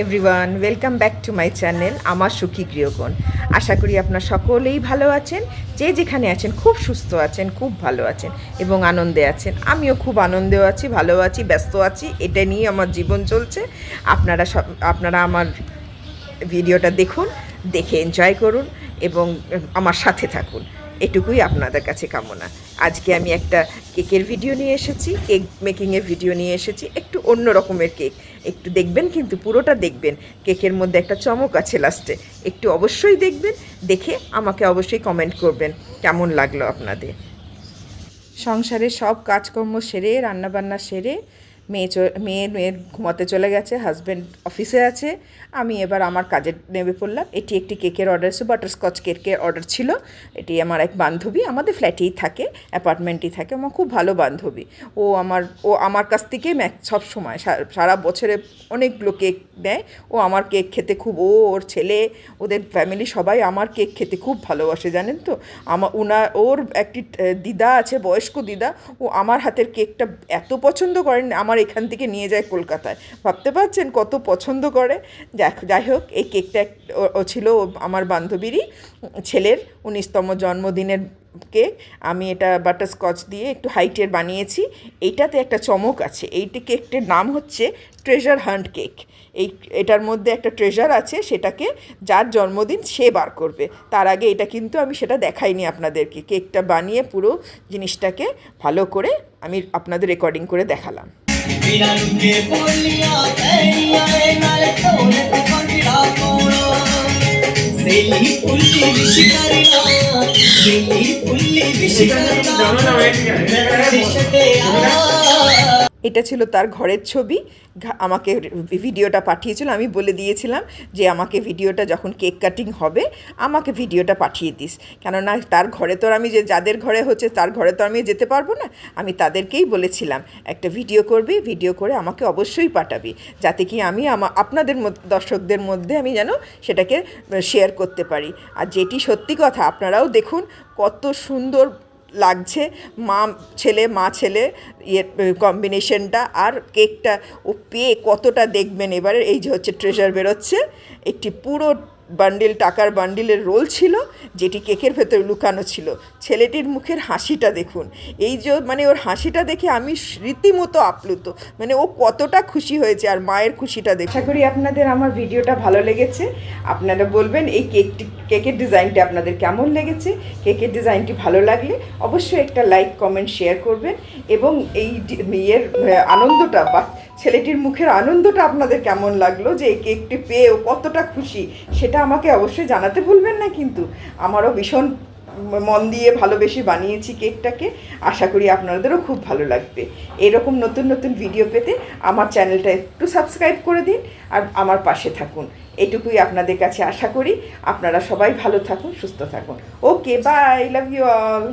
Everyone welcome back to my channel আমার সুখী গৃহকোণ। আশা করি আপনার সকলেই ভালো আছেন, যে যেখানে আছেন খুব সুস্থ আছেন, খুব ভালো আছেন এবং আনন্দে আছেন। আমিও খুব আনন্দেও আছি, ভালো আছি, ব্যস্ত আছি, এটা নিয়ে আমার জীবন চলছে। আপনারা আমার ভিডিওটা দেখুন, দেখে এনজয় করুন এবং আমার সাথে থাকুন, এটুকুই আপনাদের কাছে কামনা। আজকে আমি একটা কেকের ভিডিও নিয়ে এসেছি, কেক মেকিংয়ের ভিডিও নিয়ে এসেছি। একটু অন্য রকমের কেক, একটু দেখবেন, কিন্তু পুরোটা দেখবেন। কেকের মধ্যে একটা চমক আছে লাস্টে, একটু অবশ্যই দেখবেন। দেখে আমাকে অবশ্যই কমেন্ট করবেন কেমন লাগলো আপনাদের। সংসারের সব কাজকর্ম সেরে, রান্নাবান্না সেরে, মেয়ের ঘুমাতে চলে গেছে, হাজব্যান্ড অফিসে আছে। আমি এবার আমার কাজে নেমে পড়লাম। এটি একটি কেকের অর্ডার ছিল, বাটারস্কচ কেকের অর্ডার ছিল। এটি আমার এক বান্ধবী, আমাদের ফ্ল্যাটেই থাকে, অ্যাপার্টমেন্টেই থাকে, আমার খুব ভালো বান্ধবী। ও আমার কাছ থেকে সব সময় সারা বছরে অনেকগুলো কেক নেয়। ও আমার কেক খেতে খুব, ওর ছেলে, ওদের ফ্যামিলি সবাই আমার কেক খেতে খুব ভালোবাসে, জানেন তো। ওর একটি দিদা আছে, বয়স্ক দিদা, ও আমার হাতের কেকটা এত পছন্দ করেন, আমার এখান থেকে নিয়ে যায় কলকাতায়। ভাবতে পারছেন কত পছন্দ করে। যাই হোক, এই কেকটা ও ছিল আমার বান্ধবীরই ছেলের 19তম জন্মদিনের কেক। আমি এটা বাটারস্কচ দিয়ে একটু হাইটের বানিয়েছি। এইটাতে একটা চমক আছে। এইটি কেকটির নাম হচ্ছে ট্রেজার হান্ট কেক। এটার মধ্যে একটা ট্রেজার আছে, সেটাকে যার জন্মদিন সে বার করবে। তার আগে এটা কিন্তু আমি সেটা দেখাইনি আপনাদেরকে। কেকটা বানিয়ে পুরো জিনিসটাকে ভালো করে আমি আপনাদের রেকর্ডিং করে দেখালাম। এটা ছিল তার ঘরের ছবি। আমাকে ভিডিওটা পাঠিয়েছিল, আমি বলে দিয়েছিলাম যে আমাকে ভিডিওটা যখন কেক কাটিং হবে আমাকে ভিডিওটা পাঠিয়ে দিস। কেননা তার ঘরে তো আমি যাদের ঘরে হচ্ছে তার ঘরে তো আমি যেতে পারবো না। আমি তাদেরকেই বলেছিলাম একটা ভিডিও করবি, ভিডিও করে আমাকে অবশ্যই পাঠাবি, যাতে কি আমি আপনাদের দর্শকদের মধ্যে আমি যেন সেটাকে শেয়ার করতে পারি। আর যেটি সত্যি কথা, আপনারাও দেখুন কত সুন্দর লাগছে মা ছেলে কম্বিনেশনটা। আর কেকটা ও পেয়ে কতটা দেখবেন এবারে। এই যে হচ্ছে ট্রেজার বেরোচ্ছে, একটি পুরো টাকার বান্ডিলের রোল ছিল, যেটি কেকের ভেতরে লুকানো ছিল। ছেলেটির মুখের হাসিটা দেখুন, এই যে ওর হাসিটা দেখে আমি রীতিমতো আপ্লুত। ও কতটা খুশি হয়েছে, আর মায়ের খুশিটা দেখে। আশা করি আপনাদের আমার ভিডিওটা ভালো লেগেছে। আপনারা বলবেন এই কেকের ডিজাইনটা আপনাদের কেমন লেগেছে। কেকের ডিজাইনটি ভালো লাগলে অবশ্যই একটা লাইক, কমেন্ট, শেয়ার করবেন। এবং এই আনন্দটা বা ছেলেটির মুখের আনন্দটা আপনাদের কেমন লাগলো, যে এই কেকটি পেয়ে ও কতটা খুশি, সেটা আমাকে অবশ্যই জানাতে ভুলবেন না। কিন্তু আমারও ভীষণ মন দিয়ে ভালোবেসে বানিয়েছি কেকটাকে। আশা করি আপনাদেরও খুব ভালো লাগবে। এরকম নতুন নতুন ভিডিও পেতে আমার চ্যানেলটা একটু সাবস্ক্রাইব করে দিন আর আমার পাশে থাকুন। এটুকুই আপনাদের কাছে আশা করি। আপনারা সবাই ভালো থাকুন, সুস্থ থাকুন। ওকে, বাই, লাভ ইউ অল।